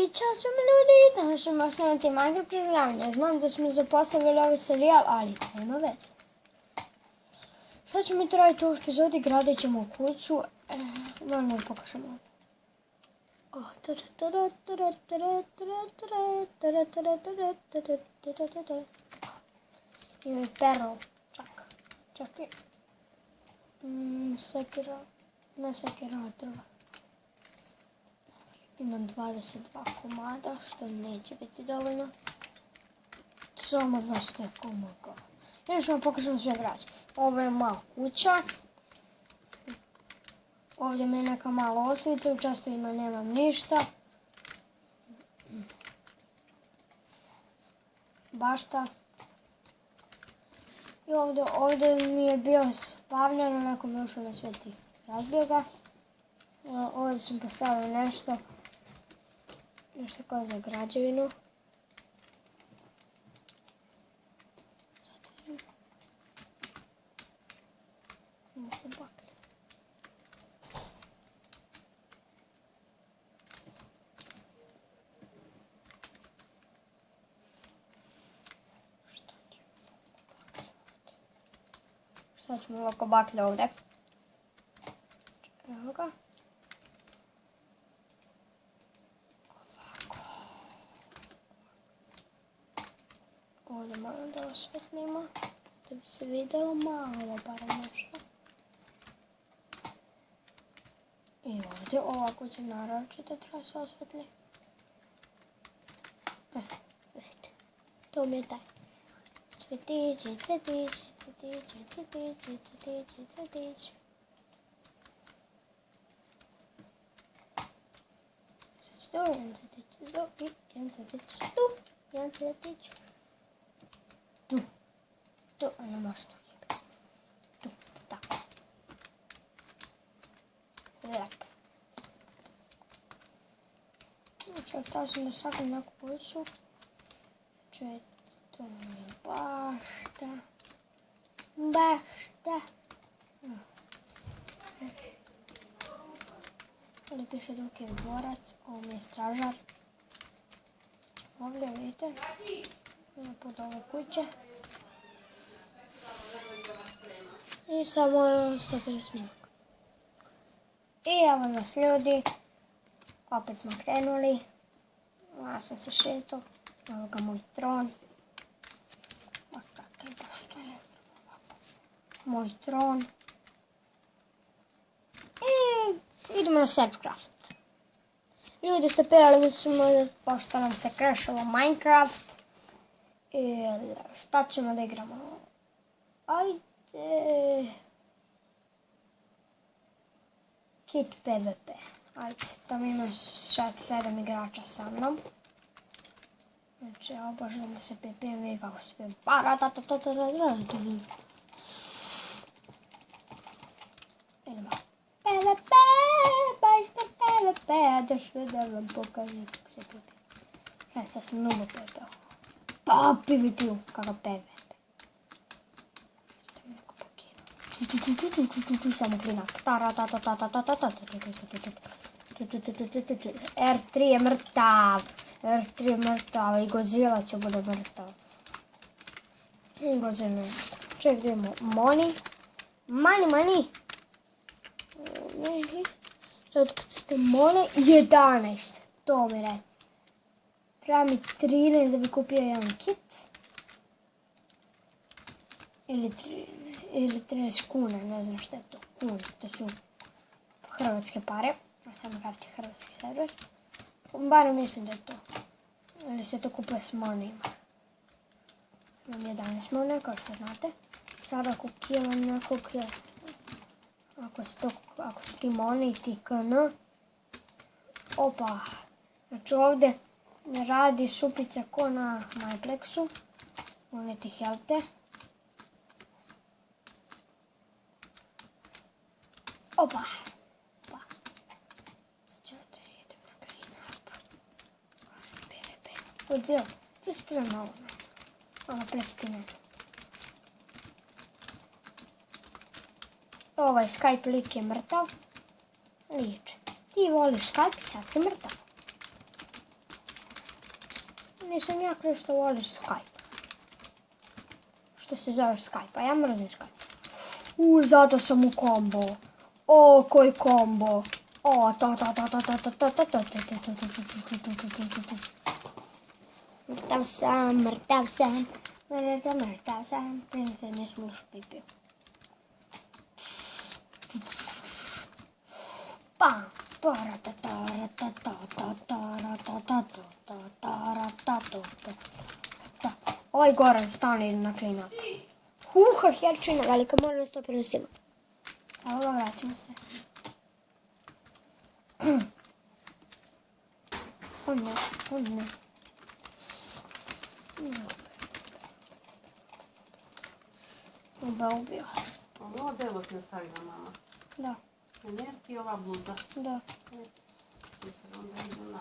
I čao svima ljudi, danas ćemo snimati Minecraft preživljavanje. Znam da smo zapostavili ovaj serijal, ali nema veze. Šta ćemo mi raditi u epizodi? Gradit ćemo kuću. Moram da pokažemo. Ima i pero, čak i sekira, ne sekira drva. Imam 22 komada, što neće biti dovoljno. Samo 20 komada. Još vam pokažem sve građe. Ovo je mala kuća. Ovdje mi je neka mala oslica, u častovima nemam ništa. Bašta. I ovdje mi je bio spavljen, onako mi je ušao na sve tih razbjega. Ovdje sam postavila nešto kao za građevinu. Sad ćemo ovako baklje ovdje. Evo ga. Ovdje moram da osvetlimo, da bi se vidjelo malo, barem nešto. I ovdje ovako će naročito treba se osvetli. Vidite, to mi je taj. Cvjetići, cvjetići, cvjetići, cvjetići, cvjetići, cvjetići. Sad ću tu, jedan cvjetić tu i jedan cvjetić tu, jedan cvjetić tu, a ne može tu, tako. Lijepo. Znači, htio sam da sadim neku kuću. Znači, to mi je bašta. Ovdje piše dok je dvorac, ovo mi je stražar. Ovdje vidite, pod ove kuće. I sad moram stopiti snimak. I evo nas ljudi, opet smo krenuli. Ja sam se šetao, evo ga moj tron. Pa čakaj, da što je ovako. Moj tron. I idemo na Surfcraft. Ljudi ste pirali, mislimo, pošto nam se crashalo Minecraft. I šta ćemo da igramo? Ajde. Kit PvP. Ajde, tamo ima 7 igrača sa mnom. Znači, ja obožavam da se pijem, vidi kako se pijem. Idemo. PvP, bajste PvP, došli da vam pokažem kako se pijem. Znači, sad sam mnogo PvP. Pa, PvP, kakav PvP. Samo klinak. R3 je mrtav. R3 je mrtav. I Godzilla će bude mrtav. I Godzilla je mrtav. Ček, gdje imamo? Money. Sad kad ste mole, 11. To mi reci. Treba mi 13 da bi kupio jedan kit. Ili 13 kuna, ne znam šta je to. Kune, to su hrvatske pare. Samo kafti hrvatski server. Barem mislim da je to. Ili se to kupuje s monijima. Imam 11 monija, kao što znate. Sada ako kilam nekog, ako su ti moniji, ti KN. Opa. Znači ovdje radi šupica ko na Myplexu. One ti helte. Opa. Sad ću da idem na clean-up. PvP. Godzilla, ti si spremno ovo. Ovo plestine. Ovaj Skype lik je mrtav. Liče. Ti voliš Skype, sad si mrtav. nisam ja kriv što voliš Skype. Što se zoveš Skype, a ja mrzim Skype. Zato sam u kombo. O, koji kombo. O, mrtav sam. Priznajte, nisam još pipio. Pam. Ovaj Goran stalno ide na klinat. Herčina velika, moram stopiti na snimak. Evo ga, vraćamo se. O ne. Ubio. Ovo delo ti ostavila mama. Da. Nije ti ova bluza? Da. Super, onda idu na.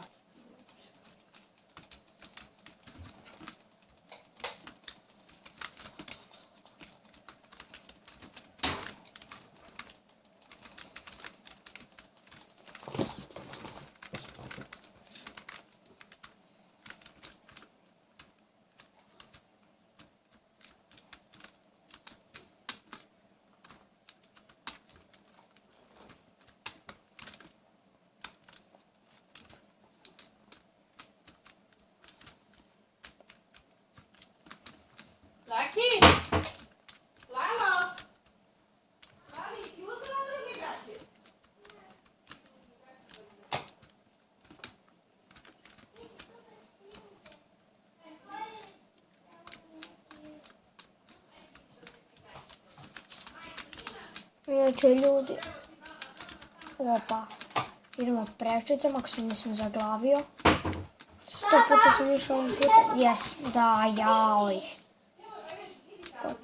Laki! Lalo! Lali, si uzela drugi gaće? Inače, ljudi. Opa. Idemo prečicom, ako se nisam zaglavio. 100 puta sam išao ovim putem. Jes, da, jaoj.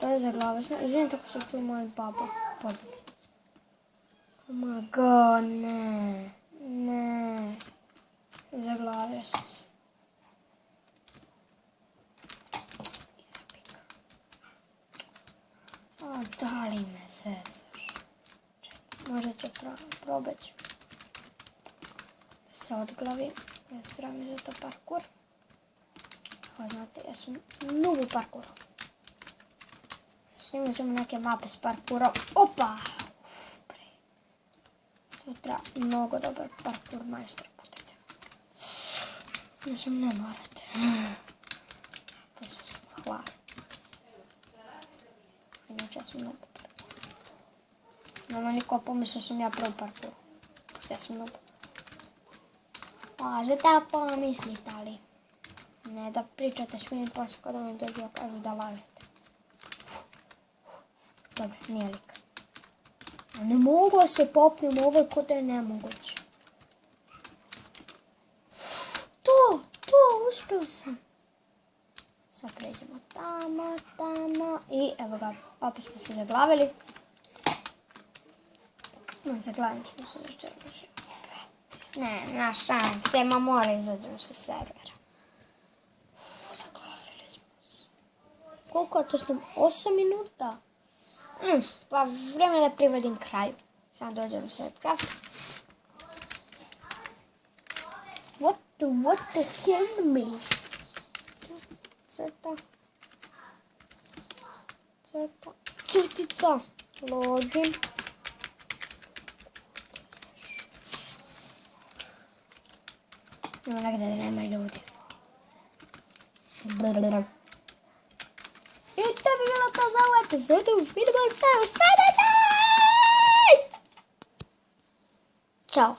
To je zaglavio sam. Izvinite ako se čuje moj baba pozadnje. Oh my god, ne. Zaglavio sam se. A da li me zezaš? Možda ću probati da se odglavim. Ne trebam za to parkour. Kao znate, ja sam noob u parkouru. Snimit ćemo neke mape s parkourom. Opa! To treba mnogo dobar parkour majstor. Putajte. Mislim, ne morate. To sam se hvala. Inače, ja sam noob u parkouru. Nama niko pomislio sam ja prvi parkour. Pošto ja sam noob. Možete pomisliti, ali ne da pričate s meni posle kada mi dođu kažu da lažete. Dobro, nije lik. A ne mogu da se popnem, ovo je kod da je nemoguće. To, uspio sam. Sad pređemo tamo i evo ga, opet smo se zaglavili. Zaglavili smo se za černoši. Ne, na šanse, ma mora izađem sa servera. Zaglavili smo se. Koliko to smo? 8 minuta? Pa vreme da privodim kraju. Sad dođem u Starcraft. What the hell me? Crtica. Login. Ima negdje da nema ljudi. I to bi bilo to za ovu epizodu. Vidimo se u sljedećoj! Ćao!